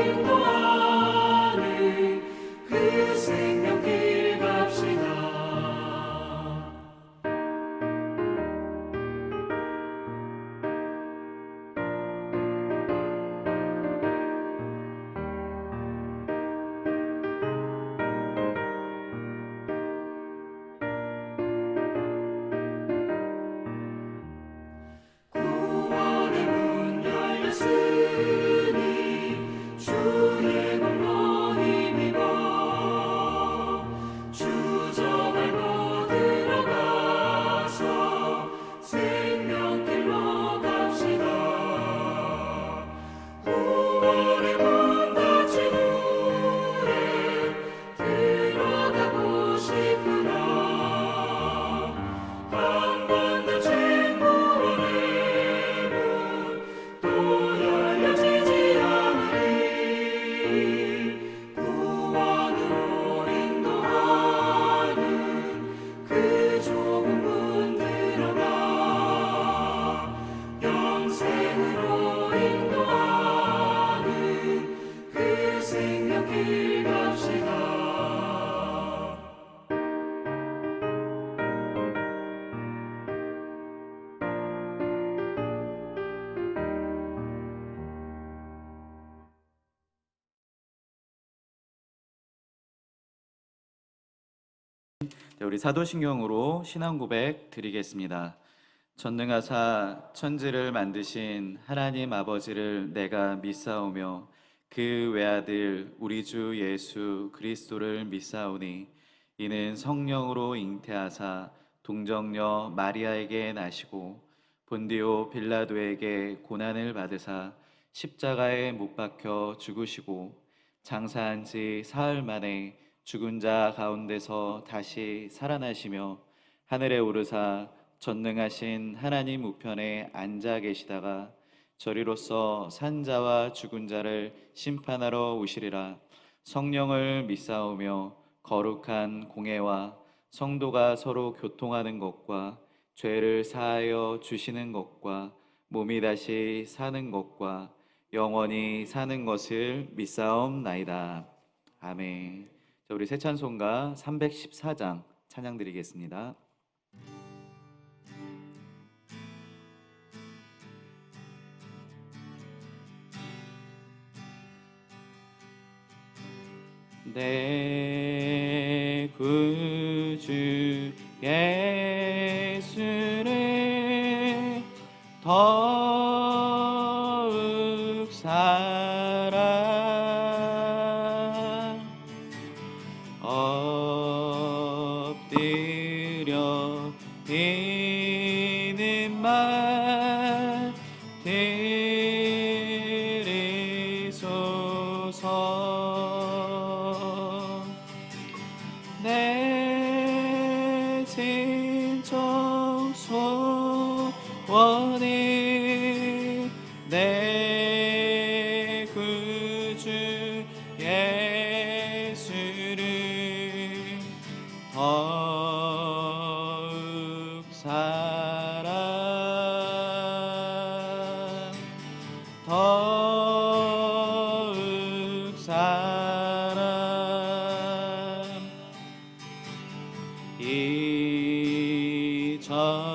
인도하는 그 생명길 갑시다. 구원의 문 열렸으니 주의 공로 힘입어 주저 밟고 들어가서 생명길로 갑시다. 구원의 문 닫힌 후에 들어가고 싶구나. 한 번 닫힌 구원의 문 또 열려지지 않으리. 구원으로 인도하는 그 좁은 문 들어가 영생으로 인도하는 그 생명길 갑시다. 우리 사도신경으로 신앙 고백 드리겠습니다. 전능하사 천지를 만드신 하나님 아버지를 내가 믿사오며 그 외아들 우리 주 예수 그리스도를 믿사오니 이는 성령으로 잉태하사 동정녀 마리아에게 나시고 본디오 빌라도에게 고난을 받으사 십자가에 못 박혀 죽으시고 장사한 지 사흘 만에 죽은 자 가운데서 다시 살아나시며 하늘에 오르사 전능하신 하나님 우편에 앉아 계시다가 저리로서 산 자와 죽은 자를 심판하러 오시리라. 성령을 믿사오며 거룩한 공회와 성도가 서로 교통하는 것과 죄를 사하여 주시는 것과 몸이 다시 사는 것과 영원히 사는 것을 믿사옵나이다. 아멘. 자, 우리 새 찬송가 314장 찬양 드리겠습니다. 내 구주 예수를 더욱 사랑 엎드려 비는 말 들으소서. 내 진정 소원이 내 구주 예수를 더욱 사랑 더욱 사랑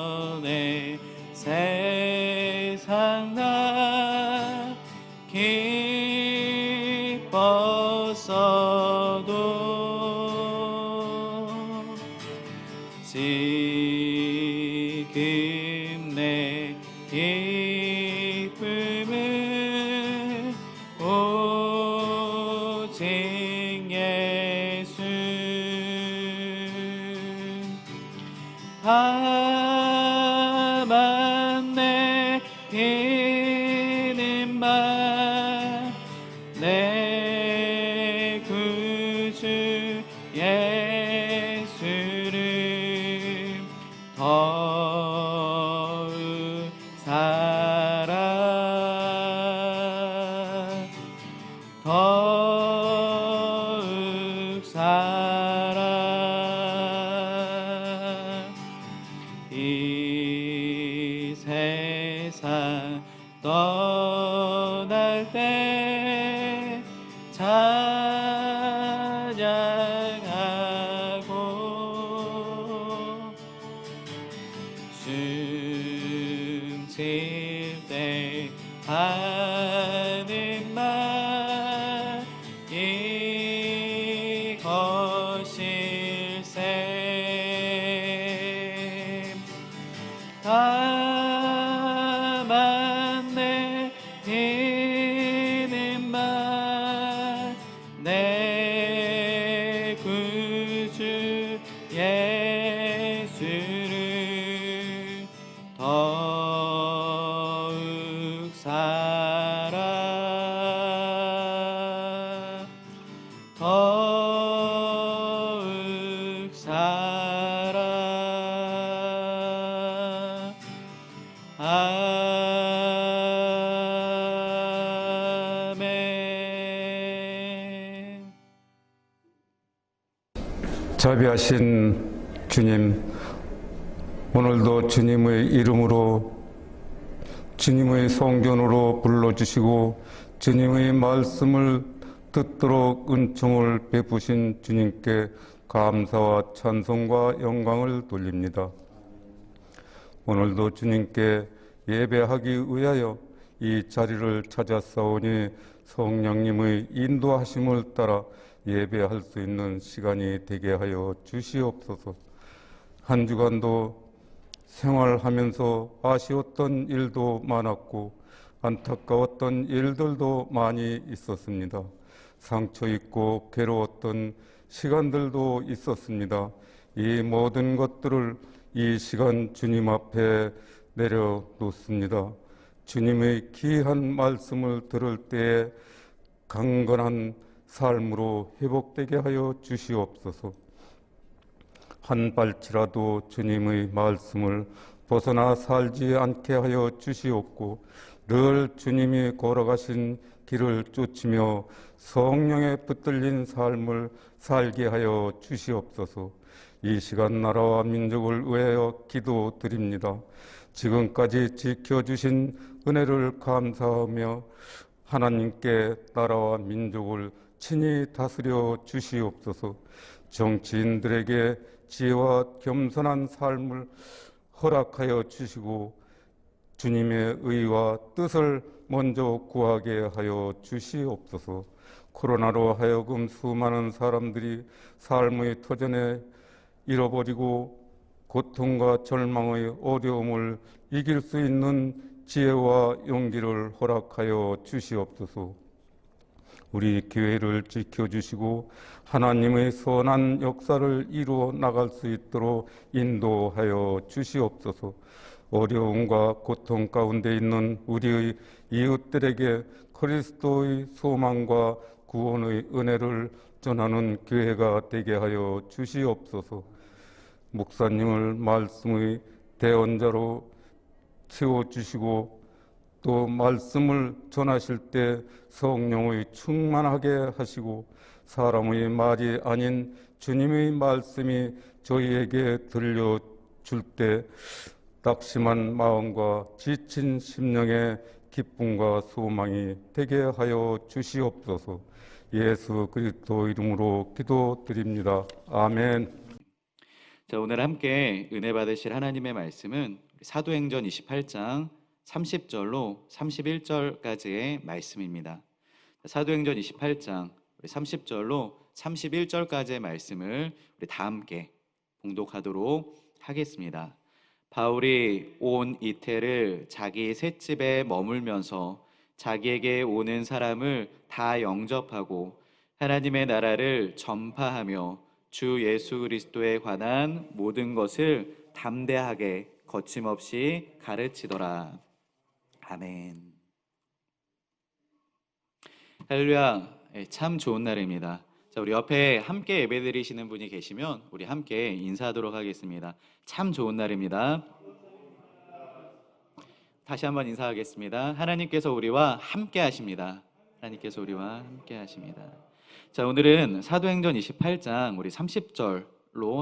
이전에 세상 나 기뻤어도 지금 내 기쁨은 오직 예수 다만 내 기는 말 내 구주 예수를 더욱 사랑 더욱 사랑 이 세상 떠날 때 자비하신 주님, 오늘도 주님의 이름으로 주님의 성전으로 불러주시고 주님의 말씀을 듣도록 은총을 베푸신 주님께 감사와 찬송과 영광을 돌립니다. 오늘도 주님께 예배하기 위하여 이 자리를 찾아싸우니 성령님의 인도하심을 따라 예배할 수 있는 시간이 되게 하여 주시옵소서. 한 주간도 생활하면서 아쉬웠던 일도 많았고 안타까웠던 일들도 많이 있었습니다. 상처 있고 괴로웠던 시간들도 있었습니다. 이 모든 것들을 이 시간 주님 앞에 내려놓습니다. 주님의 귀한 말씀을 들을 때에 강건한 삶으로 회복되게 하여 주시옵소서. 한 발치라도 주님의 말씀을 벗어나 살지 않게 하여 주시옵고 늘 주님이 걸어가신 길을 쫓으며 성령에 붙들린 삶을 살게 하여 주시옵소서. 이 시간 나라와 민족을 위하여 기도드립니다. 지금까지 지켜주신 은혜를 감사하며 하나님께 나라와 민족을 친히 다스려 주시옵소서. 정치인들에게 지혜와 겸손한 삶을 허락하여 주시고 주님의 의와 뜻을 먼저 구하게 하여 주시옵소서. 코로나로 하여금 수많은 사람들이 삶의 터전에 잃어버리고 고통과 절망의 어려움을 이길 수 있는 지혜와 용기를 허락하여 주시옵소서. 우리 교회를 지켜주시고 하나님의 선한 역사를 이루어 나갈 수 있도록 인도하여 주시옵소서. 어려움과 고통 가운데 있는 우리의 이웃들에게 그리스도의 소망과 구원의 은혜를 전하는 교회가 되게 하여 주시옵소서. 목사님을 말씀의 대언자로 세워주시고 또 말씀을 전하실 때 성령의 충만하게 하시고 사람의 말이 아닌 주님의 말씀이 저희에게 들려줄 때 낙심한 마음과 지친 심령의 기쁨과 소망이 되게 하여 주시옵소서. 예수 그리스도 이름으로 기도드립니다. 아멘. 자, 오늘 함께 은혜 받으실 하나님의 말씀은 사도행전 28장 30절로 31절까지의 말씀입니다. 사도행전 28장 30절로 31절까지의 말씀을 우리 다 함께 봉독하도록 하겠습니다. 바울이 온 이태를 자기 셋집에 머물면서 자기에게 오는 사람을 다 영접하고 하나님의 나라를 전파하며 주 예수 그리스도에 관한 모든 것을 담대하게 거침없이 가르치더라. 아멘. 할렐루야. 참 좋은 날입니다. 자, 우리 옆에 함께 예배드리시는 분이 계시면 우리 함께 인사하도록 하겠습니다. 참 좋은 날입니다. 다시 한번 인사하겠습니다. 하나님께서 우리와 함께 하십니다. 하나님께서 우리와 함께 하십니다. 자, 오늘은 사도행전 28장 우리 30절로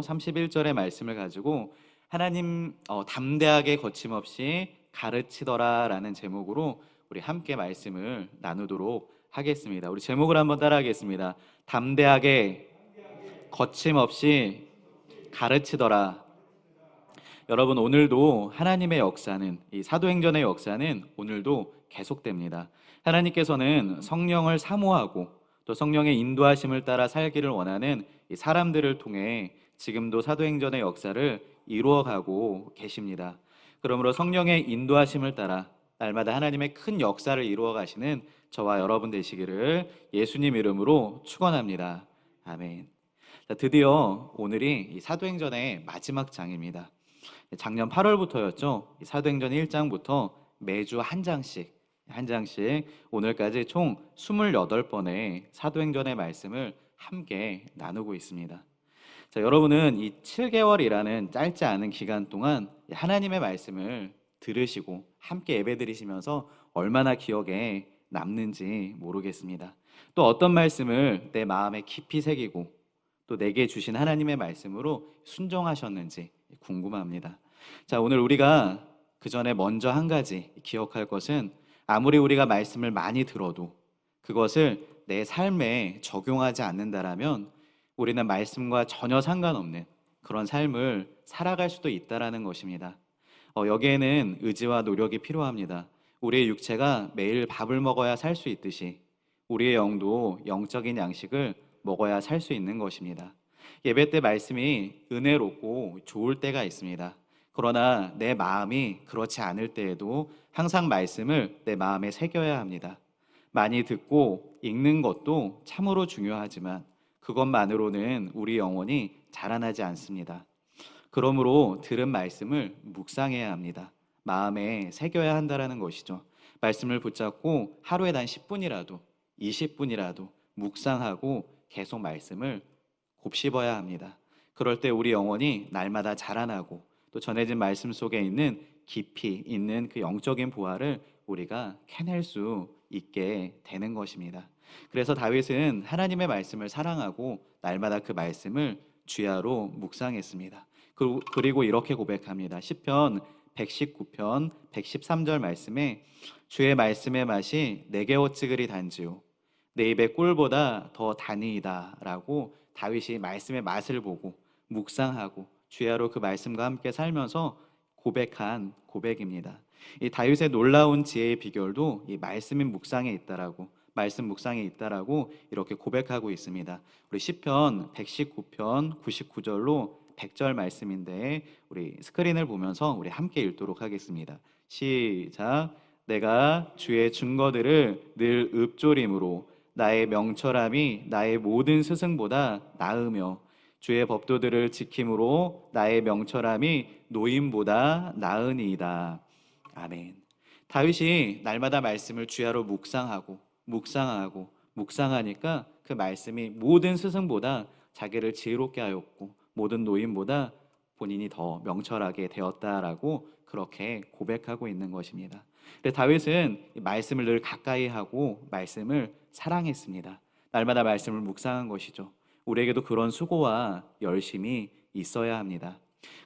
31절의 말씀을 가지고 하나님 담대하게 거침없이 가르치더라 라는 제목으로 우리 함께 말씀을 나누도록 하겠습니다. 우리 제목을 한번 따라하겠습니다. 담대하게 거침없이 가르치더라. 여러분, 오늘도 하나님의 역사는, 이 사도행전의 역사는 오늘도 계속됩니다. 하나님께서는 성령을 사모하고 또 성령의 인도하심을 따라 살기를 원하는 이 사람들을 통해 지금도 사도행전의 역사를 이루어가고 계십니다. 그러므로 성령의 인도하심을 따라 날마다 하나님의 큰 역사를 이루어 가시는 저와 여러분 되시기를 예수님 이름으로 축원합니다. 아멘. 자, 드디어 오늘이 이 사도행전의 마지막 장입니다. 작년 8월부터였죠. 이 사도행전 1장부터 매주 한 장씩 오늘까지 총 28번의 사도행전의 말씀을 함께 나누고 있습니다. 자, 여러분은 이 7개월이라는 짧지 않은 기간 동안 하나님의 말씀을 들으시고 함께 예배드리시면서 얼마나 기억에 남는지 모르겠습니다. 또 어떤 말씀을 내 마음에 깊이 새기고 또 내게 주신 하나님의 말씀으로 순종하셨는지 궁금합니다. 자, 오늘 우리가 그 전에 먼저 한 가지 기억할 것은 아무리 우리가 말씀을 많이 들어도 그것을 내 삶에 적용하지 않는다라면 우리는 말씀과 전혀 상관없는 그런 삶을 살아갈 수도 있다라는 것입니다. 여기에는 의지와 노력이 필요합니다. 우리의 육체가 매일 밥을 먹어야 살 수 있듯이 우리의 영도 영적인 양식을 먹어야 살 수 있는 것입니다. 예배 때 말씀이 은혜롭고 좋을 때가 있습니다. 그러나 내 마음이 그렇지 않을 때에도 항상 말씀을 내 마음에 새겨야 합니다. 많이 듣고 읽는 것도 참으로 중요하지만 그것만으로는 우리 영혼이 자라나지 않습니다. 그러므로 들은 말씀을 묵상해야 합니다. 마음에 새겨야 한다라는 것이죠. 말씀을 붙잡고 하루에 단 10분이라도 20분이라도 묵상하고 계속 말씀을 곱씹어야 합니다. 그럴 때 우리 영혼이 날마다 자라나고 또 전해진 말씀 속에 있는 깊이 있는 그 영적인 부활을 우리가 캐낼 수 있게 되는 것입니다. 그래서 다윗은 하나님의 말씀을 사랑하고 날마다 그 말씀을 주야로 묵상했습니다. 그리고 이렇게 고백합니다. 시편 119편 113절 말씀에 주의 말씀의 맛이 내게 어찌 그리 단지요 내 입의 꿀보다 더 다니이다 라고 다윗이 말씀의 맛을 보고 묵상하고 주야로 그 말씀과 함께 살면서 고백한 고백입니다. 이 다윗의 놀라운 지혜의 비결도 이 말씀의 묵상에 있다라고 말씀 묵상에 있다라고 이렇게 고백하고 있습니다. 우리 시편 119편 99절로 100절 말씀인데 우리 스크린을 보면서 우리 함께 읽도록 하겠습니다. 시작. 내가 주의 증거들을 늘 읊조림으로 나의 명철함이 나의 모든 스승보다 나으며 주의 법도들을 지킴으로 나의 명철함이 노임보다 나으니이다. 아멘. 다윗이 날마다 말씀을 주야로 묵상하니까 그 말씀이 모든 스승보다 자기를 지혜롭게 하였고 모든 노임보다 본인이 더 명철하게 되었다라고 그렇게 고백하고 있는 것입니다. 근데 다윗은 이 말씀을 늘 가까이 하고 말씀을 사랑했습니다. 날마다 말씀을 묵상한 것이죠. 우리에게도 그런 수고와 열심이 있어야 합니다.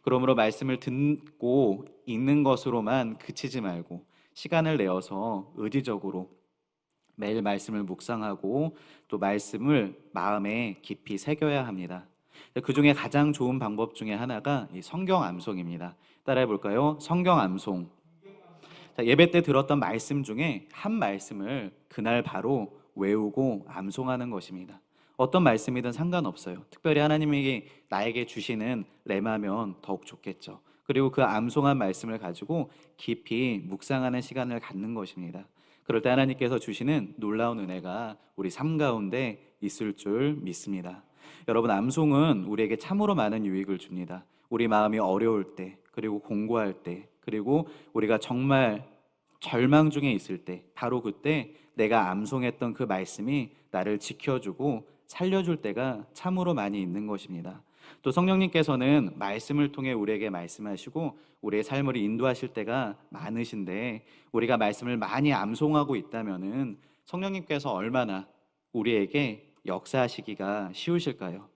그러므로 말씀을 듣고 읽는 것으로만 그치지 말고 시간을 내어서 의지적으로 매일 말씀을 묵상하고 또 말씀을 마음에 깊이 새겨야 합니다. 그 중에 가장 좋은 방법 중에 하나가 이 성경 암송입니다. 따라해 볼까요? 성경 암송. 자, 예배 때 들었던 말씀 중에 한 말씀을 그날 바로 외우고 암송하는 것입니다. 어떤 말씀이든 상관없어요. 특별히 하나님이 나에게 주시는 레마면 더욱 좋겠죠. 그리고 그 암송한 말씀을 가지고 깊이 묵상하는 시간을 갖는 것입니다. 그럴 때 하나님께서 주시는 놀라운 은혜가 우리 삶 가운데 있을 줄 믿습니다. 여러분, 암송은 우리에게 참으로 많은 유익을 줍니다. 우리 마음이 어려울 때, 그리고 공고할 때, 그리고 우리가 정말 절망 중에 있을 때, 바로 그때 내가 암송했던 그 말씀이 나를 지켜주고 살려줄 때가 참으로 많이 있는 것입니다. 또 성령님께서는 말씀을 통해 우리에게 말씀하시고 우리의 삶을 인도하실 때가 많으신데 우리가 말씀을 많이 암송하고 있다면은 성령님께서 얼마나 우리에게 역사하시기가 쉬우실까요?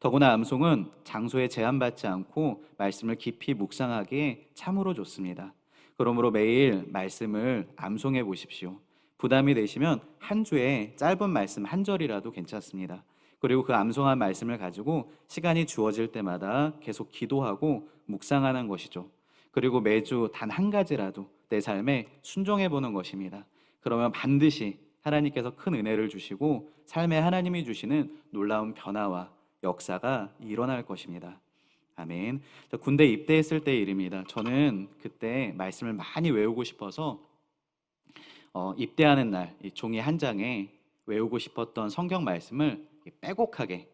더구나 암송은 장소에 제한받지 않고 말씀을 깊이 묵상하기에 참으로 좋습니다. 그러므로 매일 말씀을 암송해 보십시오. 부담이 되시면 한 주에 짧은 말씀 한 절이라도 괜찮습니다. 그리고 그 암송한 말씀을 가지고 시간이 주어질 때마다 계속 기도하고 묵상하는 것이죠. 그리고 매주 단 한 가지라도 내 삶에 순종해 보는 것입니다. 그러면 반드시 하나님께서 큰 은혜를 주시고 삶에 하나님이 주시는 놀라운 변화와 역사가 일어날 것입니다. 아멘. 군대 입대했을 때의 일입니다. 저는 그때 말씀을 많이 외우고 싶어서 입대하는 날 이 종이 한 장에 외우고 싶었던 성경 말씀을 빼곡하게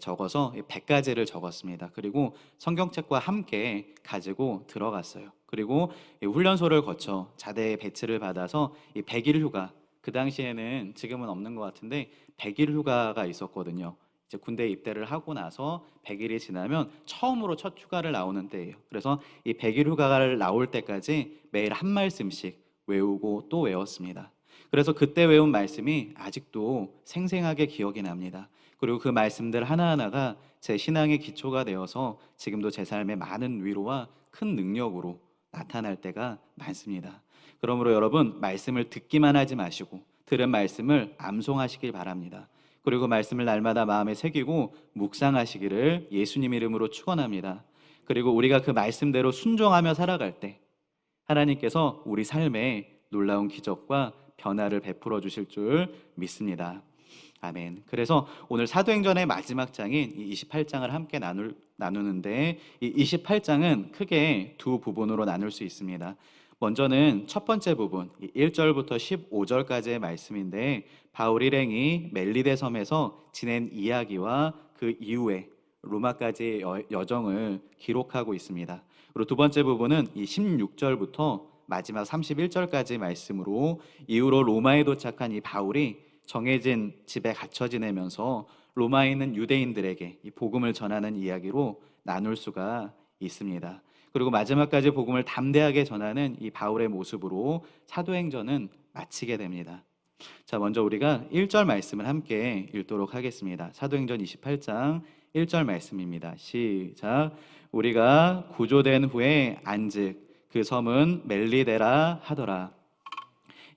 적어서 100가지를 적었습니다. 그리고 성경책과 함께 가지고 들어갔어요. 그리고 훈련소를 거쳐 자대에 배치를 받아서 100일 휴가, 그 당시에는 지금은 없는 것 같은데 100일 휴가가 있었거든요. 이제 군대 입대를 하고 나서 100일이 지나면 처음으로 첫 휴가를 나오는 때예요. 그래서 이 100일 휴가를 나올 때까지 매일 한 말씀씩 외우고 또 외웠습니다. 그래서 그때 외운 말씀이 아직도 생생하게 기억이 납니다. 그리고 그 말씀들 하나하나가 제 신앙의 기초가 되어서 지금도 제 삶에 많은 위로와 큰 능력으로 나타날 때가 많습니다. 그러므로 여러분, 말씀을 듣기만 하지 마시고 들은 말씀을 암송하시길 바랍니다. 그리고 말씀을 날마다 마음에 새기고 묵상하시기를 예수님 이름으로 축원합니다. 그리고 우리가 그 말씀대로 순종하며 살아갈 때 하나님께서 우리 삶에 놀라운 기적과 변화를 베풀어 주실 줄 믿습니다. 아멘. 그래서 오늘 사도행전의 마지막 장인 이 28장을 함께 나누는데, 이 28장은 크게 두 부분으로 나눌 수 있습니다. 먼저는 첫 번째 부분, 1절부터 15절까지의 말씀인데, 바울 일행이 멜리데 섬에서 지낸 이야기와 그 이후에 로마까지의 여정을 기록하고 있습니다. 그리고 두 번째 부분은 이 16절부터 마지막 31절까지 말씀으로, 이후로 로마에 도착한 이 바울이 정해진 집에 갇혀 지내면서 로마에 있는 유대인들에게 이 복음을 전하는 이야기로 나눌 수가 있습니다. 그리고 마지막까지 복음을 담대하게 전하는 이 바울의 모습으로 사도행전은 마치게 됩니다. 자, 먼저 우리가 1절 말씀을 함께 읽도록 하겠습니다. 사도행전 28장 1절 말씀입니다. 시작. 우리가 구조된 후에 안즉 그 섬은 멜리데라 하더라.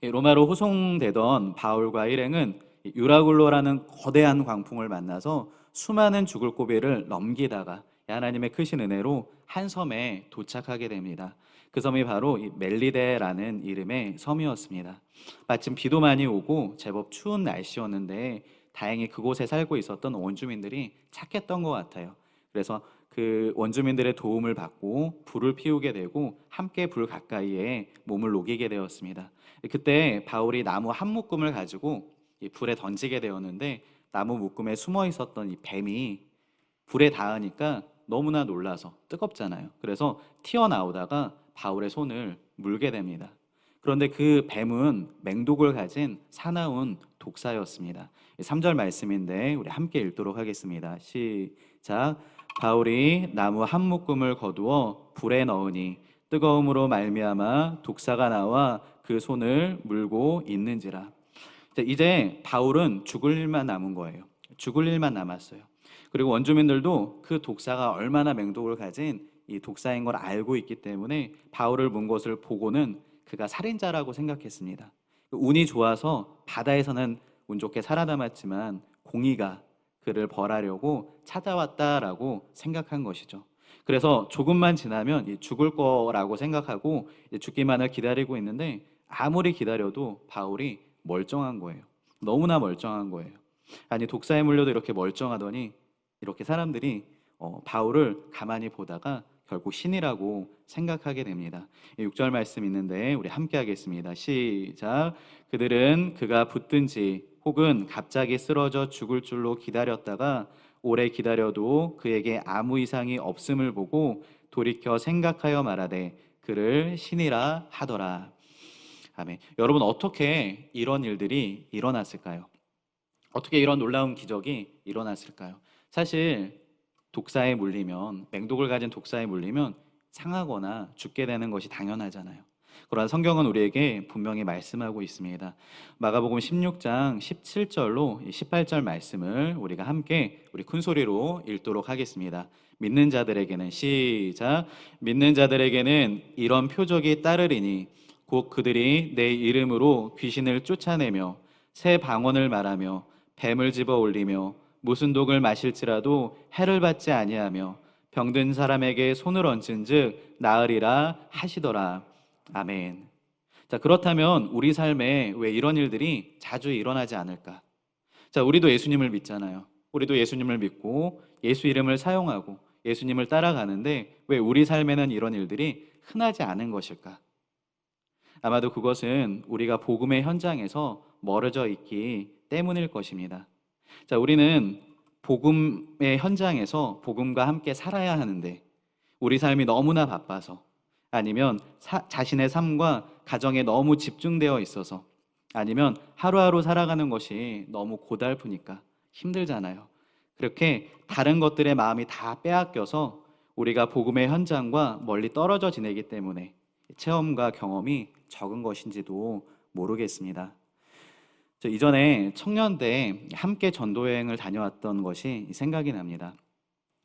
로마로 호송되던 바울과 일행은 유라굴로라는 거대한 광풍을 만나서 수많은 죽을 고비를 넘기다가 하나님의 크신 은혜로 한 섬에 도착하게 됩니다. 그 섬이 바로 이 멜리데라는 이름의 섬이었습니다. 마침 비도 많이 오고 제법 추운 날씨였는데 다행히 그곳에 살고 있었던 원주민들이 착했던 것 같아요. 그래서 그 원주민들의 도움을 받고 불을 피우게 되고 함께 불 가까이에 몸을 녹이게 되었습니다. 그때 바울이 나무 한 묶음을 가지고 이 불에 던지게 되었는데, 나무 묶음에 숨어 있었던 이 뱀이 불에 닿으니까 너무나 놀라서, 뜨겁잖아요. 그래서 튀어나오다가 바울의 손을 물게 됩니다. 그런데 그 뱀은 맹독을 가진 사나운 독사였습니다. 3절 말씀인데 우리 함께 읽도록 하겠습니다. 시작. 바울이 나무 한 묶음을 거두어 불에 넣으니 뜨거움으로 말미암아 독사가 나와 그 손을 물고 있는지라. 이제 바울은 죽을 일만 남은 거예요. 죽을 일만 남았어요. 그리고 원주민들도 그 독사가 얼마나 맹독을 가진 이 독사인 걸 알고 있기 때문에 바울을 문 것을 보고는 그가 살인자라고 생각했습니다. 운이 좋아서 바다에서는 운 좋게 살아남았지만 공의가 그를 벌하려고 찾아왔다라고 생각한 것이죠. 그래서 조금만 지나면 죽을 거라고 생각하고 죽기만을 기다리고 있는데, 아무리 기다려도 바울이 멀쩡한 거예요. 너무나 멀쩡한 거예요. 아니, 독사에 물려도 이렇게 멀쩡하더니 이렇게 사람들이 바울을 가만히 보다가 결국 신이라고 생각하게 됩니다. 6절 말씀 있는데 우리 함께 하겠습니다. 시작. 그들은 그가 붙든지 혹은 갑자기 쓰러져 죽을 줄로 기다렸다가 오래 기다려도 그에게 아무 이상이 없음을 보고 돌이켜 생각하여 말하되 그를 신이라 하더라. 아멘. 여러분, 어떻게 이런 일들이 일어났을까요? 어떻게 이런 놀라운 기적이 일어났을까요? 사실 독사에 물리면, 맹독을 가진 독사에 물리면 상하거나 죽게 되는 것이 당연하잖아요. 그러나 성경은 우리에게 분명히 말씀하고 있습니다. 마가복음 16장 17절로 18절 말씀을 우리가 함께 우리 큰 소리로 읽도록 하겠습니다. 믿는 자들에게는, 시작. 믿는 자들에게는 이런 표적이 따르리니 곧 그들이 내 이름으로 귀신을 쫓아내며 새 방언을 말하며 뱀을 집어 올리며 무슨 독을 마실지라도 해를 받지 아니하며 병든 사람에게 손을 얹은즉 나으리라 하시더라. 아멘. 자, 그렇다면 우리 삶에 왜 이런 일들이 자주 일어나지 않을까? 자, 우리도 예수님을 믿잖아요. 우리도 예수님을 믿고 예수 이름을 사용하고 예수님을 따라가는데 왜 우리 삶에는 이런 일들이 흔하지 않은 것일까? 아마도 그것은 우리가 복음의 현장에서 멀어져 있기 때문일 것입니다. 자, 우리는 복음의 현장에서 복음과 함께 살아야 하는데 우리 삶이 너무나 바빠서, 아니면 자신의 삶과 가정에 너무 집중되어 있어서, 아니면 하루하루 살아가는 것이 너무 고달프니까 힘들잖아요. 그렇게 다른 것들에 마음이 다 빼앗겨서 우리가 복음의 현장과 멀리 떨어져 지내기 때문에 체험과 경험이 적은 것인지도 모르겠습니다. 저 이전에 청년 때 함께 전도여행을 다녀왔던 것이 생각이 납니다.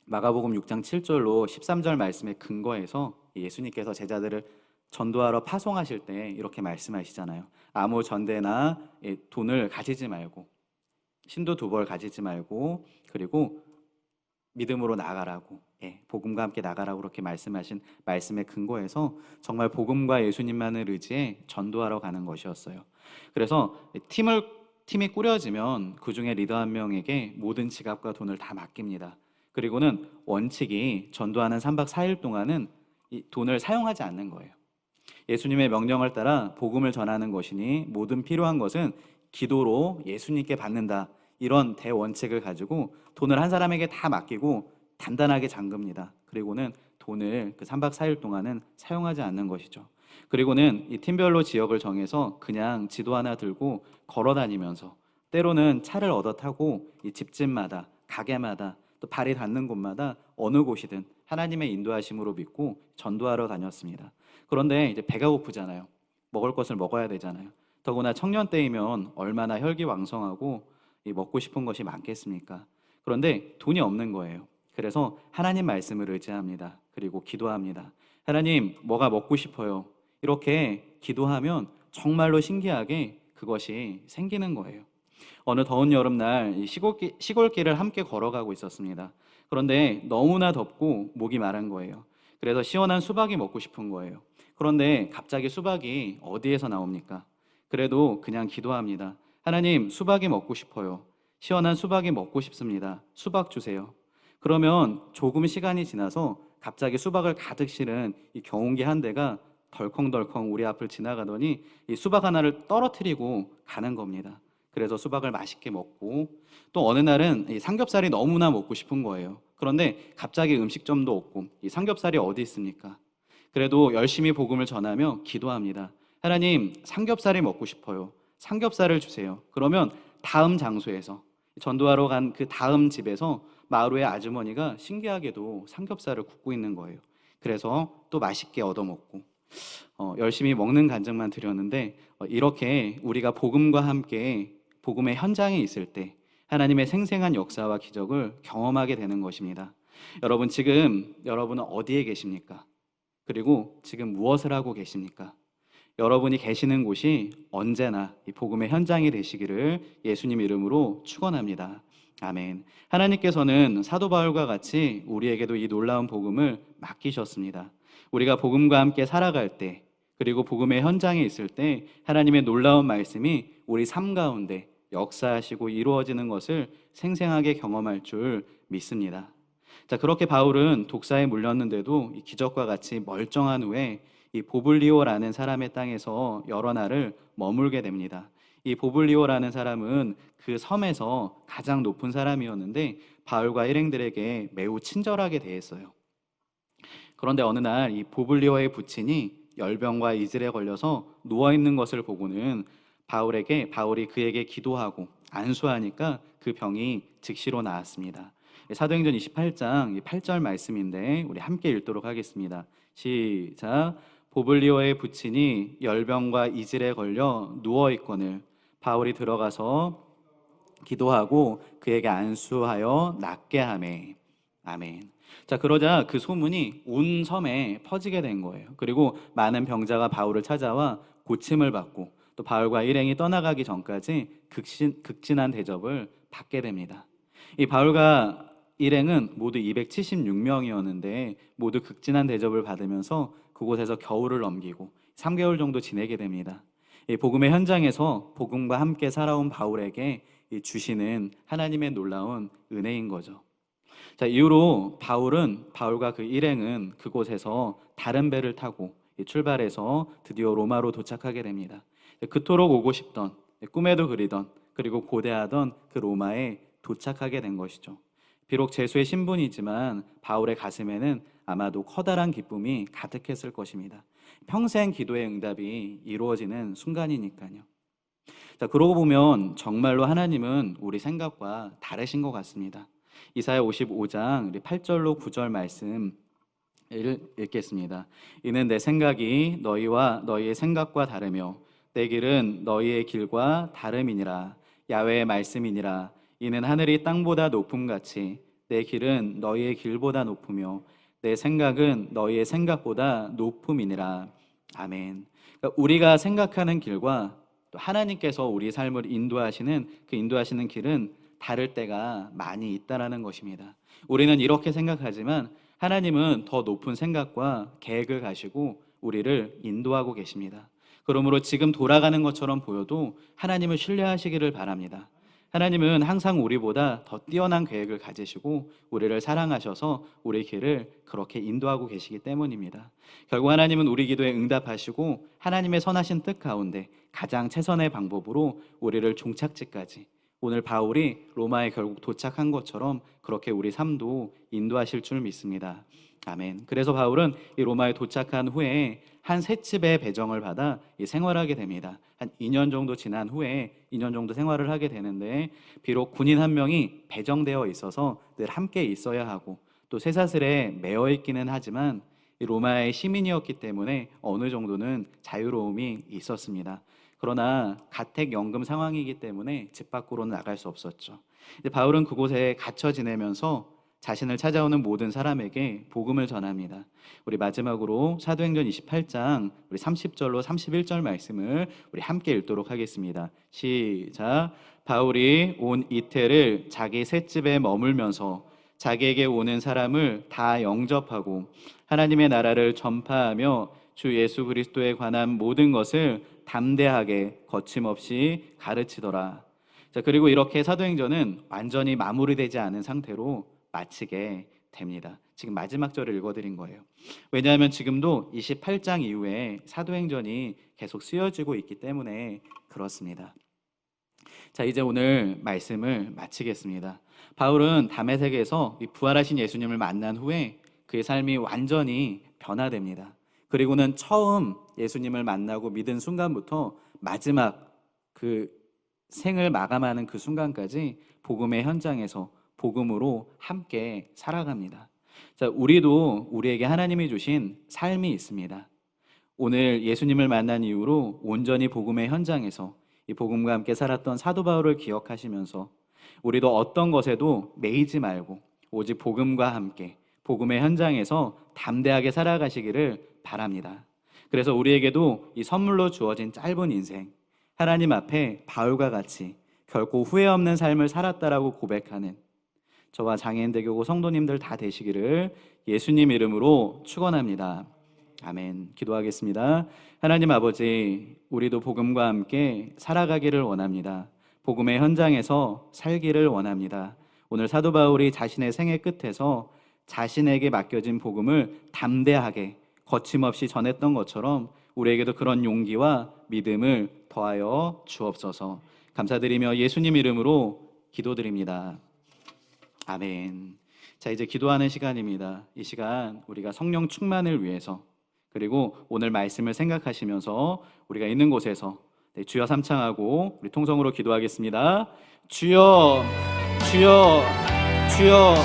마가복음 6장 7절로 13절 말씀에 근거해서 예수님께서 제자들을 전도하러 파송하실 때 이렇게 말씀하시잖아요. 아무 전대나 돈을 가지지 말고, 신도 두 벌 가지지 말고, 그리고 믿음으로 나가라고, 복음과 함께 나가라고 그렇게 말씀하신 말씀에 근거해서 정말 복음과 예수님만을 의지해 전도하러 가는 것이었어요. 그래서 팀이 꾸려지면 그 중에 리더 한 명에게 모든 지갑과 돈을 다 맡깁니다. 그리고는 원칙이 전도하는 3박 4일 동안은 이 돈을 사용하지 않는 거예요. 예수님의 명령을 따라 복음을 전하는 것이니 모든 필요한 것은 기도로 예수님께 받는다. 이런 대원칙을 가지고 돈을 한 사람에게 다 맡기고 단단하게 잠깁니다. 그리고는 돈을 그 3박 4일 동안은 사용하지 않는 것이죠. 그리고는 이 팀별로 지역을 정해서 그냥 지도 하나 들고 걸어 다니면서 때로는 차를 얻어 타고 이 집집마다 가게마다 또 발이 닿는 곳마다 어느 곳이든 하나님의 인도하심으로 믿고 전도하러 다녔습니다. 그런데 이제 배가 고프잖아요. 먹을 것을 먹어야 되잖아요. 더구나 청년 때이면 얼마나 혈기왕성하고 이 먹고 싶은 것이 많겠습니까? 그런데 돈이 없는 거예요. 그래서 하나님 말씀을 의지합니다. 그리고 기도합니다. 하나님, 뭐가 먹고 싶어요. 이렇게 기도하면 정말로 신기하게 그것이 생기는 거예요. 어느 더운 여름날 이 시골길을 함께 걸어가고 있었습니다. 그런데 너무나 덥고 목이 마른 거예요. 그래서 시원한 수박이 먹고 싶은 거예요. 그런데 갑자기 수박이 어디에서 나옵니까? 그래도 그냥 기도합니다. 하나님, 수박이 먹고 싶어요. 시원한 수박이 먹고 싶습니다. 수박 주세요. 그러면 조금 시간이 지나서 갑자기 수박을 가득 실은 이 경운기 한 대가 덜컹덜컹 우리 앞을 지나가더니 이 수박 하나를 떨어뜨리고 가는 겁니다. 그래서 수박을 맛있게 먹고 또 어느 날은 이 삼겹살이 너무나 먹고 싶은 거예요. 그런데 갑자기 음식점도 없고 이 삼겹살이 어디 있습니까? 그래도 열심히 복음을 전하며 기도합니다. 하나님, 삼겹살이 먹고 싶어요. 삼겹살을 주세요. 그러면 다음 장소에서 전도하러 간 그 다음 집에서 마루의 아주머니가 신기하게도 삼겹살을 굽고 있는 거예요. 그래서 또 맛있게 얻어먹고 열심히 먹는 간증만 드렸는데 이렇게 우리가 복음과 함께 복음의 현장에 있을 때 하나님의 생생한 역사와 기적을 경험하게 되는 것입니다. 여러분, 지금 여러분은 어디에 계십니까? 그리고 지금 무엇을 하고 계십니까? 여러분이 계시는 곳이 언제나 이 복음의 현장이 되시기를 예수님 이름으로 축원합니다. 아멘. 하나님께서는 사도 바울과 같이 우리에게도 이 놀라운 복음을 맡기셨습니다. 우리가 복음과 함께 살아갈 때, 그리고 복음의 현장에 있을 때 하나님의 놀라운 말씀이 우리 삶 가운데 역사하시고 이루어지는 것을 생생하게 경험할 줄 믿습니다. 자, 그렇게 바울은 독사에 물렸는데도 이 기적과 같이 멀쩡한 후에 이 보블리오라는 사람의 땅에서 여러 날을 머물게 됩니다. 이 보블리오라는 사람은 그 섬에서 가장 높은 사람이었는데 바울과 일행들에게 매우 친절하게 대했어요. 그런데 어느 날 이 보블리오의 부친이 열병과 이슬에 걸려서 누워 있는 것을 보고는 바울이 그에게 기도하고 안수하니까 그 병이 즉시로 나았습니다. 사도행전 28장 8절 말씀인데 우리 함께 읽도록 하겠습니다. 시작. 보블리오의 부친이 열병과 이슬에 걸려 누워 있거늘 바울이 들어가서 기도하고 그에게 안수하여 낫게 하매. 아멘. 자, 그러자 그 소문이 온 섬에 퍼지게 된 거예요. 그리고 많은 병자가 바울을 찾아와 고침을 받고 또 바울과 일행이 떠나가기 전까지 극진한 대접을 받게 됩니다. 이 바울과 일행은 모두 276명이었는데 모두 극진한 대접을 받으면서 그곳에서 겨울을 넘기고 3개월 정도 지내게 됩니다. 이 복음의 현장에서 복음과 함께 살아온 바울에게 주시는 하나님의 놀라운 은혜인 거죠. 자, 이후로 바울과 그 일행은 그곳에서 다른 배를 타고 출발해서 드디어 로마로 도착하게 됩니다. 그토록 오고 싶던, 꿈에도 그리던, 그리고 고대하던 그 로마에 도착하게 된 것이죠. 비록 제수의 신분이지만 바울의 가슴에는 아마도 커다란 기쁨이 가득했을 것입니다. 평생 기도의 응답이 이루어지는 순간이니까요. 자, 그러고 보면 정말로 하나님은 우리 생각과 다르신 것 같습니다. 이사야 55장 8절로 9절 말씀을 읽겠습니다. 이는 내 생각이 너희와 너희의 생각과 다르며 내 길은 너희의 길과 다름이니라. 야훼의 말씀이니라. 이는 하늘이 땅보다 높음같이 내 길은 너희의 길보다 높으며 내 생각은 너희의 생각보다 높음이니라. 아멘. 그러니까 우리가 생각하는 길과 또 하나님께서 우리 삶을 인도하시는 그 인도하시는 길은 다를 때가 많이 있다라는 것입니다. 우리는 이렇게 생각하지만 하나님은 더 높은 생각과 계획을 가지고 우리를 인도하고 계십니다. 그러므로 지금 돌아가는 것처럼 보여도 하나님을 신뢰하시기를 바랍니다. 하나님은 항상 우리보다 더 뛰어난 계획을 가지시고 우리를 사랑하셔서 우리 길을 그렇게 인도하고 계시기 때문입니다. 결국 하나님은 우리 기도에 응답하시고 하나님의 선하신 뜻 가운데 가장 최선의 방법으로 우리를 종착지까지, 오늘 바울이 로마에 결국 도착한 것처럼 그렇게 우리 삶도 인도하실 줄 믿습니다. 아멘. 그래서 바울은 이 로마에 도착한 후에 한 셋집의 배정을 받아 생활하게 됩니다. 한 2년 정도 지난 후에 2년 정도 생활을 하게 되는데, 비록 군인 한 명이 배정되어 있어서 늘 함께 있어야 하고 또 쇠사슬에 매어 있기는 하지만 이 로마의 시민이었기 때문에 어느 정도는 자유로움이 있었습니다. 그러나 가택연금 상황이기 때문에 집 밖으로는 나갈 수 없었죠. 바울은 그곳에 갇혀 지내면서 자신을 찾아오는 모든 사람에게 복음을 전합니다. 우리 마지막으로 사도행전 28장 우리 30절로 31절 말씀을 우리 함께 읽도록 하겠습니다. 시작. 바울이 온 이태를 자기 셋집에 머물면서 자기에게 오는 사람을 다 영접하고 하나님의 나라를 전파하며 주 예수 그리스도에 관한 모든 것을 담대하게 거침없이 가르치더라. 자, 그리고 이렇게 사도행전은 완전히 마무리되지 않은 상태로 마치게 됩니다. 지금 마지막 절을 읽어드린 거예요. 왜냐하면 지금도 28장 이후에 사도행전이 계속 쓰여지고 있기 때문에 그렇습니다. 자, 이제 오늘 말씀을 마치겠습니다. 바울은 다메섹에서 이 부활하신 예수님을 만난 후에 그의 삶이 완전히 변화됩니다. 그리고는 처음 예수님을 만나고 믿은 순간부터 마지막 그 생을 마감하는 그 순간까지 복음의 현장에서 복음으로 함께 살아갑니다. 자, 우리도 우리에게 하나님이 주신 삶이 있습니다. 오늘 예수님을 만난 이후로 온전히 복음의 현장에서 이 복음과 함께 살았던 사도 바울을 기억하시면서 우리도 어떤 것에도 매이지 말고 오직 복음과 함께 복음의 현장에서 담대하게 살아가시기를 바랍니다. 그래서 우리에게도 이 선물로 주어진 짧은 인생, 하나님 앞에 바울과 같이 결코 후회 없는 삶을 살았다라고 고백하는 저와 장애인대교구 성도님들 다 되시기를 예수님 이름으로 축원합니다. 아멘. 기도하겠습니다. 하나님 아버지, 우리도 복음과 함께 살아가기를 원합니다. 복음의 현장에서 살기를 원합니다. 오늘 사도 바울이 자신의 생애 끝에서 자신에게 맡겨진 복음을 담대하게 거침없이 전했던 것처럼 우리에게도 그런 용기와 믿음을 더하여 주옵소서. 감사드리며 예수님 이름으로 기도드립니다. 아멘. 자, 이제 기도하는 시간입니다. 이 시간 우리가 성령 충만을 위해서, 그리고 오늘 말씀을 생각하시면서 우리가 있는 곳에서 주여 삼창하고 우리 통성으로 기도하겠습니다. 주여, 주여, 주여.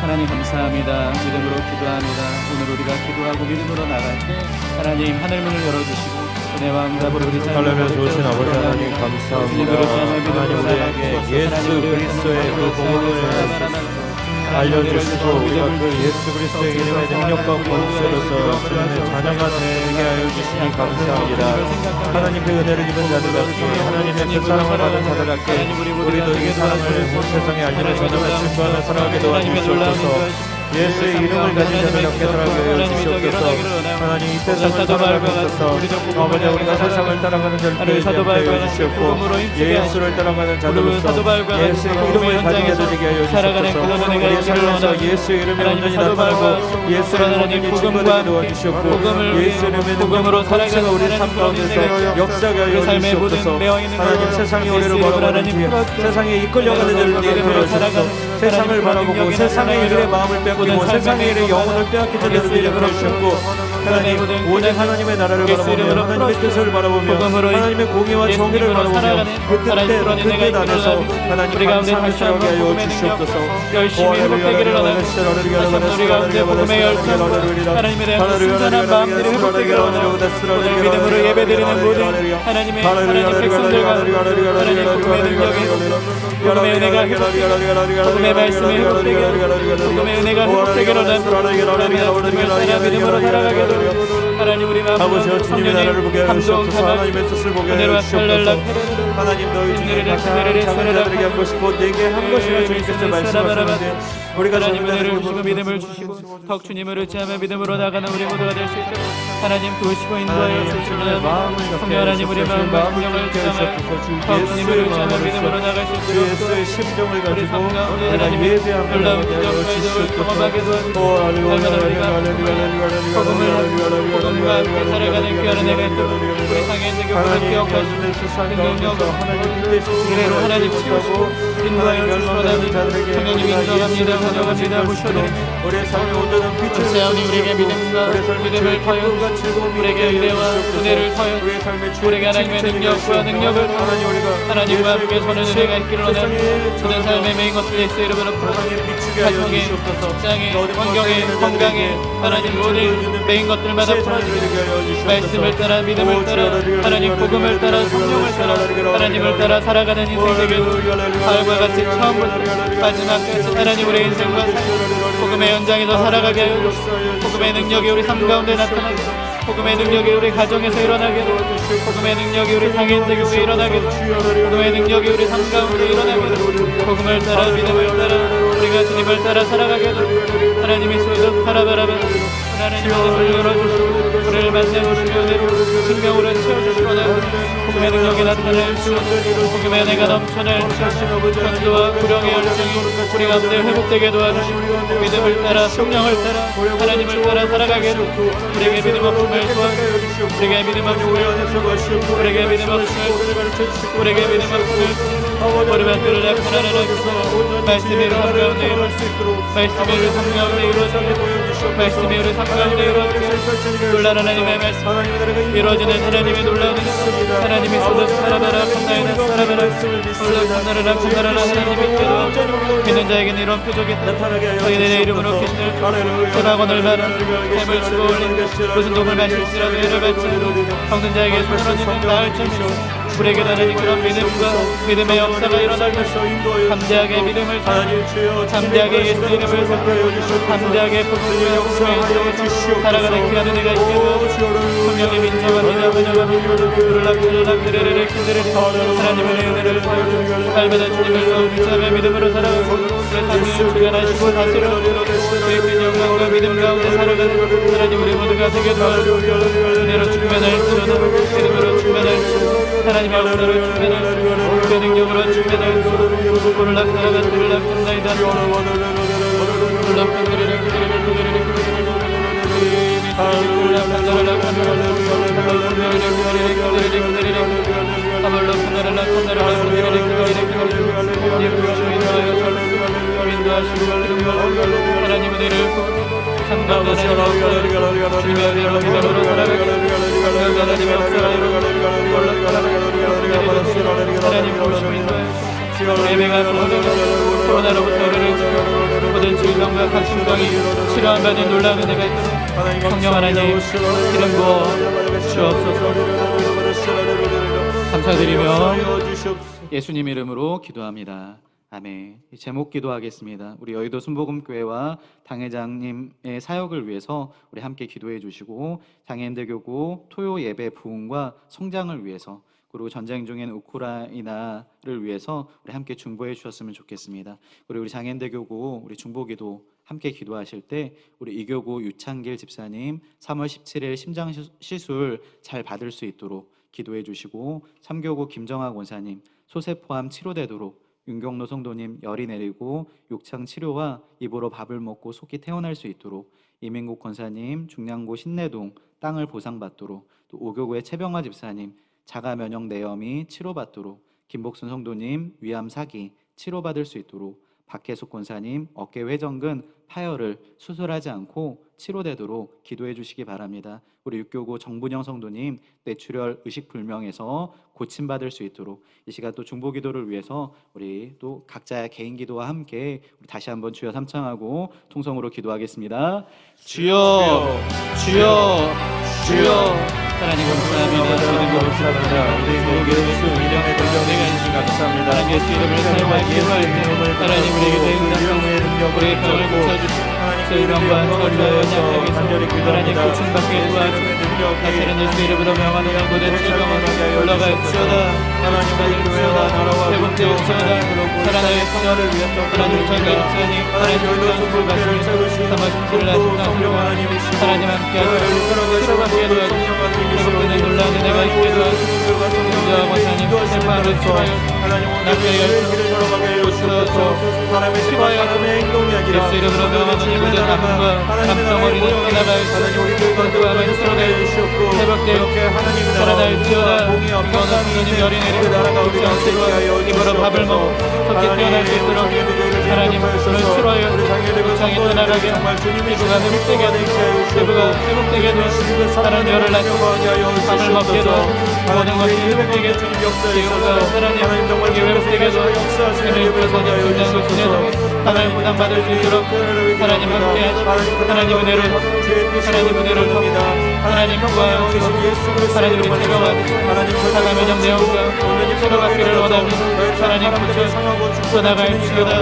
하나님 감사합니다. 믿음으로 기도합니다. 오늘 우리가 기도하고 믿음으로 나갈 때 하나님 하늘문을 열어주시고 은혜와 응답으로 우리 하나님 좋으신 아버지 하나님 감사합니다. 하나님 우리에게 예수 그리스도의 그 복음을 알려주시고 우리가 그 예수 그리스도의 이름의 능력과 권세로서 주님의 자녀가 되게 하여 주시니 감사합니다. 하나님 그 은혜를 입은 자들답게 하나님의 그 사랑을 받은 자들답게 우리도 이 사랑을 세상에 알리는 전도가 질주하며 살아가게 도와주시옵소서. 예수의 이름을 가진 자들답게 살아가게 해주시옵소서. 하나님 이 세상을 살아가면서 아버지 우리가 세상을 따라가는 자들을 대하여 주시옵고 예수를 따라가는 자들로서 예수의 이름을 가지게 되게 하여 주시옵소서. 우리의 삶에서 예수의 이름이 온전히 나타나고 예수의 이름이 증거되게 도와주시옵고 예수의 이름의 능력으로 권세가 우리 삶 가운데서 역사하게 하여 주시옵소서. 하나님 세상이 우리를 바라보는 뒤에 세상에 이끌려가는 자들을 들어주소서. 세상을 바라보고 세상의 일에 마음을 뺏기고 세상의 일에 영혼을 빼앗기지 않게 해주셨고 하나님 오직 하나님의 나라를 바라보며 하나님의 뜻을 바라보며 하나님의 공의와 정의를 바라보며 그 뜻 안에서 하나님 감사함을 살게 하여 주시옵소서. 열심히 회복되기를 원하는 우리 가운데 복음의 열정 하나님에 대한 순전한 마음들이 회복되기를 원하는 오늘 믿음으로 예배드리는 모든 하나님 백성들과 하나님 복음의 능력에 복음의 은혜가 회복되기를 복음의 말씀이 회복되기를 복음의 은혜가 회복되기를 원하는 믿음으로 살아가게 하나님 우리 아버지여 주님의 나라를 보게 하시옵소서. 하나님의 뜻을 보게 하시옵소서. 하나님 너희 주님의 각한 작은 자들에게 한 것이 곧 내게 한 것이라 주님께서 말씀하셨는데 우리가 하나님 은혜를 주시고 믿음을 주시고 더욱 주님을 의지하며 믿음으로 나가는 우리 모두가 될 수 있도록 하나님 도우시고 인도하여 주시옵소서. 성령 하나님 우리 마음과 심령을 주장하여 더욱 주님을 의지하며 믿음으로 나갈 수 주 있도록 예수의 심정을 우리 가지고 삶 가운데 내가 하나님 예배함을 놀라운 하게 하여 기적을 경험하게 주시옵소서. 도와주시옵소서. 복음과 함께 살아가는 귀한 은혜가 있도록 우리 상해인의 교회를 기억하시고 능력으로 은혜로 하나님 치우시고 인도하여 주시오다니 성령님 인정합니다. 환영합니다. 모셔드립니다. 우리의 삶의 온전한 빛을 세상이 우리에게 믿음과 믿음을 더여 우리에게 은혜와 은혜를 더여 우리에게 하나님의 능력과 능력을 하나님과 함께 서는 은혜가 있기를 원하는 모든 삶의 메인 것들 예수 이름으로 가정에 직장에 환경에 건강에 하나님 모든 메인 것들마다 풀어주시고 말씀을 따라 믿음을 따라 하나님 복음을 따라 성령을 따라 하나님을 따라 살아가는 인생 되게 가을과 같이 처음부터 마지막까지 하나님 우리의 인생과 복음의 현장에서 살아가게 하여 주시고 복음의 능력이 우리 삶 가운데 나타나게 복음의 능력이 우리 가정에서 일어나게 복음의 능력이 우리 상인들 교회에 일어나게 복음의 능력이 우리 삶 가운데 일어나게 복음을 따라 믿음을 따라 우리가 주님을 따라 살아가게 하나님의 소유도 바라바라바 하나님 믿음을 열어주시고 우리를 만나주시며 생명으로 채워주시고 복음의 능력이 나타날 수 복음의 은혜가 넘쳐날 수 전도와 구령의 열정이 우리 가운데 회복되게 도와주시고 믿음을 따라 성령을 따라 하나님을 따라 살아가게 해주시고 우리에게 믿음 없음을 도와주시고 우리에게 믿음 없음을 우리에게 믿음 없음을 우리에게 믿음 없음을 우리 만들을 나타나는 말씀이 우리 삶 가운데 말씀이 우리 삶 가운데 이루어지게 말씀이 우리 삶 가운데 이루어지게 놀라운 하나님의 말씀 이루어지는 하나님의 놀라운 하나님의 소득 사라바라 칸나이나 사라바라 칸나라라 칸나라라 하나님 믿게도 믿는 자에게는 이런 표적이 저희들의 이름으로 귀신을 세박원을 받아 뱀을 치고 올린 무슨 독을 마실지라도 애를 받지 먹는 자에게 손을 얹으면 나을 점이로 우리에게 나는 그런 믿음의 역사가 일어날 것이고 담대하게 믿음을 담대하게 예수 이름을 담대하게 복음의 역사에 살아가는 귀한 은혜가 있게 성령님 인정합니다. 하나님의 은혜를 날마다 주님을 더욱 의지하며 믿음으로 살아가고 우리 삶을 주관하시고 다스려 우리의 영광과 믿음 가운데 살아가는 하나님 우리 모두가 되게 도와주시고 은혜로 충만할지로다 믿음으로 충만할지로다 하나님의 역사로 충만할지로다 그 능력으로 충만할지로다 오늘 낙타가 들을 낙타나이다 하나님 은혜를 상담하는 주님의 은혜로 믿음으로 살아가게 하나님의 역사가 하나님 보시고 인도해 예배가 코로나로부터 우리를 모든 질병과 각신병이 치료함받는 놀라운 은혜가 있도록 성령 하나님 기름 부어 주옵소서. 감사드리며 예수님 이름으로 기도합니다. 아멘. 제목 기도하겠습니다. 우리 여의도 순복음교회와 당회장님의 사역을 위해서 우리 함께 기도해 주시고 장애인대교구 토요 예배 부흥과 성장을 위해서 그리고 전쟁 중인 우크라이나를 위해서 우리 함께 중보해 주셨으면 좋겠습니다. 그리고 우리 장애인대교구 우리 중보기도 함께 기도하실 때 우리 이교구 유창길 집사님 3월 17일 심장 시술 잘 받을 수 있도록 기도해 주시고 3교구 김정학 원사님 소세 포함 치료되도록 윤경로 성도님 열이 내리고 욕창 치료와 입으로 밥을 먹고 속히 태어날 수 있도록 이민국 권사님 중량고 신내동 땅을 보상받도록 또 오교구의 최병화 집사님 자가 면역 내염이 치료받도록 김복순 성도님 위암 사기 치료받을 수 있도록 박혜숙 권사님 어깨 회전근 파열을 수술하지 않고 치료되도록 기도해 주시기 바랍니다. 우리 육교구 정분영 성도님 뇌출혈 의식불명에서 고침받을 수 있도록 이 시간 또 중보기도를 위해서 우리 또 각자의 개인 기도와 함께 우리 다시 한번 주여 삼창하고 통성으로 기도하겠습니다. 주여 주여 주여. 하나님 감사합니다. 주님으로 감사합니다. 우리 예수 이름의 능력에 감사합니다. 하나님 예수 이름을 사용하여 기도할 때 하나님 우리에게 의령의 능력을 우리의 병을 고쳐주시고 질병과 전도의 장애에서 하나님 고침받게 도와주시고 다스리는 예수 이름으로 명하는 모든 질병은 올라갈지어다. 하나님 받을지어다. 회복되었지어다. 살아나겠지어다. 하나님 전가르치니 하나님 전가를 가시니 담아주시를 하신 하나님 함께하시고 치료받게 도와주시고 회복되는 놀라운 은혜가 있게 도와주시고 인자와 권사님 세파를 치료하여 낫게 하여 고쳐서 치료하여 예수 이름으로 명하는 모든 아픔과 감성 어리는 떠나갈지어다. 건강과 만수로되 회복되어 살아날지어다. 이거는 하나님 어린애를 고치시고 입으로 밥을 먹고 섭기 태어날 수 있도록 하나님 오늘 치료하여 고창이 떠나가게 피부가 회복되게 피부가 회복되게 하나님 열을 낮추고 밥을 먹게 도 모든 것이 회복되게 피부가 하나님 우리 회복되게 도 힘을 주어서님 긴장을 지내도 하나님 부담받을 수 있도록 하나님 함께 하나님 은혜로 하나님 은혜로 하나님 구하여 하나님 우리 태교가 사감의 정대원과 치료받기를 원하며 하나님 고쳐 떠나갈지어다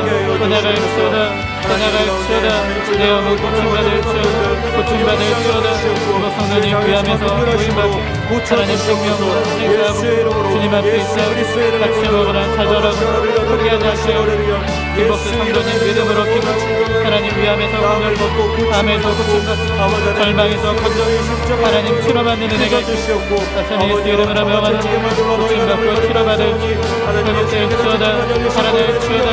떠나갈지어다 내 영혼 고침받을지어다 성도님 귀함에서 보임받고 하나님 생명으로 행사하고 주님 앞에 있어 같이 먹으라 찾아라고 포기하지 않으시오. 김복수 성도님 믿음으로 기도 하나님 위함에서 건널고 암에서 고침받고 절망에서 건져 하나님 치료받는 은혜가 있고 다스는 예수 이름으로 명하는 고침받고 치료받을지 회복될지어다. 살아날지어다.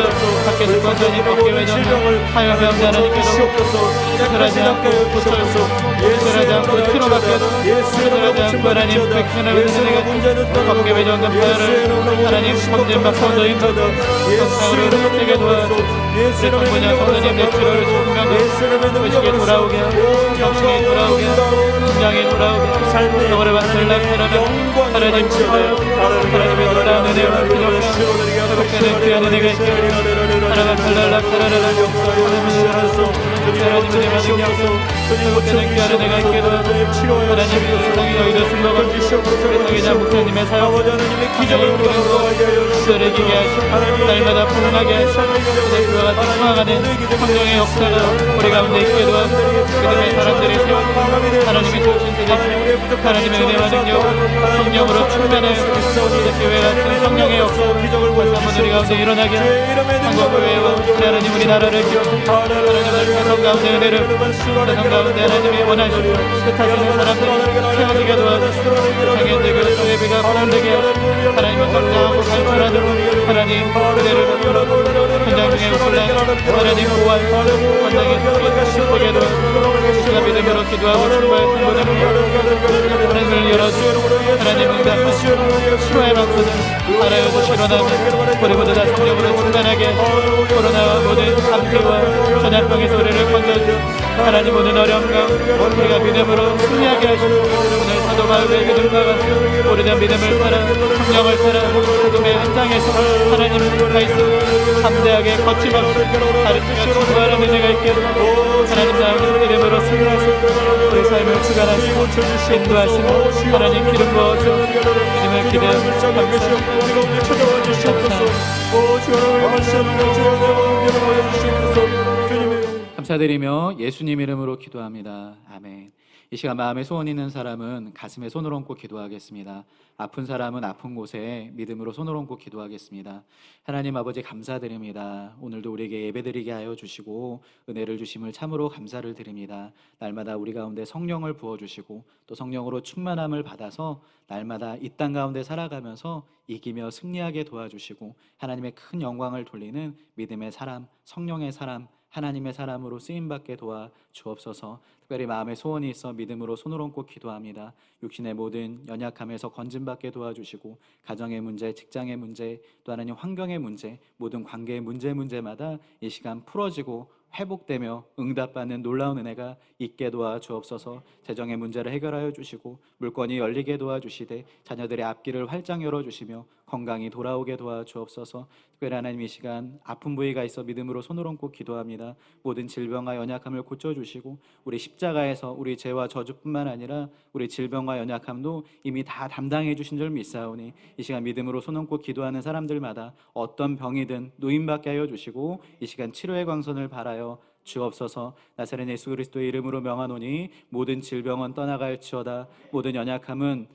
밖에서 권선이 어깨 회전을 하여병자 하나님께서 수술하지 않고 고쳐서 수술하지 않고 치료받게도 수술하지 않고 하나님 백신을 은혜가 어깨 회전과 파열을 하나님 검진받고 성도님 성상으로 회복되게 도와주시고 성분야 성도님 뇌출혈을 증명하고 의식에 돌아오게 정신이 돌아오게 심장이 돌아오게 영혼의 반응을 나타나는 하나님 치료하여 하나님의 놀라운 은혜와 기적과 회복되는 귀한 은혜가 있게 하나가 탈랄라 탈랄라 하나님 은혜가 능력서 회복되는 귀한 은혜가 있게 도와주시고 하나님 세상에 너희들 승복을 세상이자 목사님의 사역 기적을 부르고 쓰레기게 하시고 날마다 풍성하게 하시고 그와 같이 충만하는 성령의 역사가 우리 가운데 있게 도와주시고 믿음의 사람들이 세우고 하나님의 좋으신 대신 하나님의 은혜와 능력 성령으로 충만해 교회 같은 성령의 역사 다시 한번 우리 가운데 일어나게 한국교회와 하나님 우리 나라를 기억하고 하나님의 세상 가운데 은혜를 세상 가운데 하나님이 원하시고 뜻하시는 사람들이 세워지게 도와주시고 세상의 대교 예배가 보람되게 하시고 하나님을 성장하고 발전하도록 하나님 은혜를 현장 중에 혼란 하나님 보완 현장에 속하게 도와주시고 시간 믿음으로 기도하고 충고했던 모든 하나님을 열어주시고 하나님 응답하시고 치료의 방법을 알아여주시고 일어나고 우리 모두 다 성령으로 충만하게 코로나와 모든 감기와 전염병에서 우리를 건져주시고 하나님 모든 어려움 가운데 우리가 믿음으로 승리하게 하시고 오늘 사도 바울의 믿음과 같이 오래된 믿음을 따라 성령을 따라 복음의 현장에서 하나님 말씀 담대하게 거침없이 가르치며 충고하는 은혜가 있게 하나님 나오는 믿음으로 승리하시고 우리 삶을 주관하시고 인도하시고 하나님 기름 부어서 믿음을 기대하고 감사드리며 예수님 이름으로 기도합니다. 아멘. 이 시간 마음에 소원 있는 사람은 가슴에 손을 얹고 기도하겠습니다. 아픈 사람은 아픈 곳에 믿음으로 손을 얹고 기도하겠습니다. 하나님 아버지 감사드립니다. 오늘도 우리에게 예배드리게 하여 주시고 은혜를 주심을 참으로 감사를 드립니다. 날마다 우리 가운데 성령을 부어주시고 또 성령으로 충만함을 받아서 날마다 이 땅 가운데 살아가면서 이기며 승리하게 도와주시고 하나님의 큰 영광을 돌리는 믿음의 사람, 성령의 사람, 하나님의 사람으로 쓰임받게 도와 주옵소서. 특별히 마음의 소원이 있어 믿음으로 손을 얹고 기도합니다. 육신의 모든 연약함에서 건진받게 도와주시고 가정의 문제, 직장의 문제, 또 하나님 환경의 문제, 모든 관계의 문제마다 이 시간 풀어지고 회복되며 응답받는 놀라운 은혜가 있게 도와주옵소서. 재정의 문제를 해결하여 주시고 물건이 열리게 도와주시되 자녀들의 앞길을 활짝 열어주시며 건강이 돌아오게 도와주옵소서. 특별히 하나님 이 시간 아픈 부위가 있어 믿음으로 손을 얹고 기도합니다. 모든 질병과 연약함을 고쳐주시고 우리 십자가에서 우리 죄와 저주뿐만 아니라 우리 질병과 연약함도 이미 다 담당해 주신 줄 믿사오니 이 시간 믿음으로 손 얹고 기도하는 사람들마다 어떤 병이든 노임받게 하여 주시고 이 시간 치료의 광선을 발하여 주옵소서. 나사렛 예수 그리스도의 이름으로 명하노니 모든 질병은 떠나갈지어다, 모든 연약함은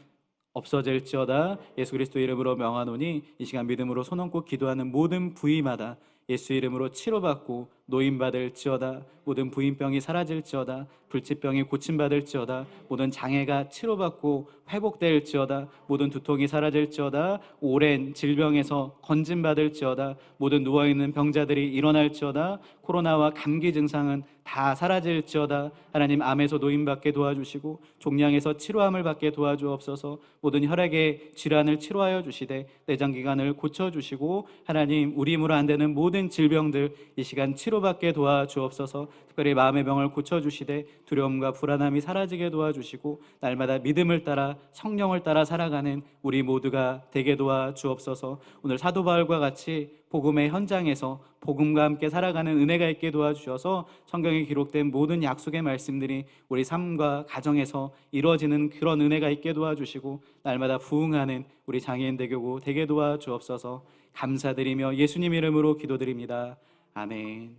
없어질지어다. 예수 그리스도 이름으로 명하노니 이 시간 믿음으로 손 얹고 기도하는 모든 부위마다 예수 이름으로 치료받고 노임받을지어다. 모든 부인병이 사라질지어다. 불치병이 고침받을지어다. 모든 장애가 치료받고 회복될지어다. 모든 두통이 사라질지어다. 오랜 질병에서 건진받을지어다. 모든 누워있는 병자들이 일어날지어다. 코로나와 감기 증상은 다 사라질지어다. 하나님 암에서 노임받게 도와주시고 종양에서 치료함을 받게 도와주옵소서. 모든 혈액의 질환을 치료하여 주시되 내장기관을 고쳐주시고 하나님 우리 힘으로 안 되는 모든 질병들 이 시간 치료받게 도와주옵소서. 특별히 마음의 병을 고쳐주시되 두려움과 불안함이 사라지게 도와주시고 날마다 믿음을 따라 성령을 따라 살아가는 우리 모두가 되게 도와주옵소서. 오늘 사도 바울과 같이 복음의 현장에서 복음과 함께 살아가는 은혜가 있게 도와주셔서 성경에 기록된 모든 약속의 말씀들이 우리 삶과 가정에서 이루어지는 그런 은혜가 있게 도와주시고 날마다 부흥하는 우리 장애인 대교구 되게 도와주옵소서. 감사드리며 예수님 이름으로 기도드립니다. 아멘.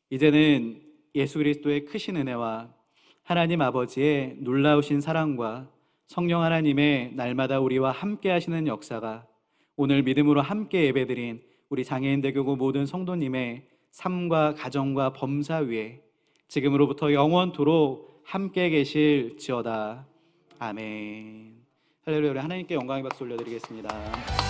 이제는 예수 그리스도의 크신 은혜와 하나님 아버지의 놀라우신 사랑과 성령 하나님의 날마다 우리와 함께 하시는 역사가 오늘 믿음으로 함께 예배드린 우리 장애인 대교구 모든 성도님의 삶과 가정과 범사 위에 지금으로부터 영원토록 함께 계실지어다. 아멘. 할렐루야. 우리 하나님께 영광의 박수 올려드리겠습니다.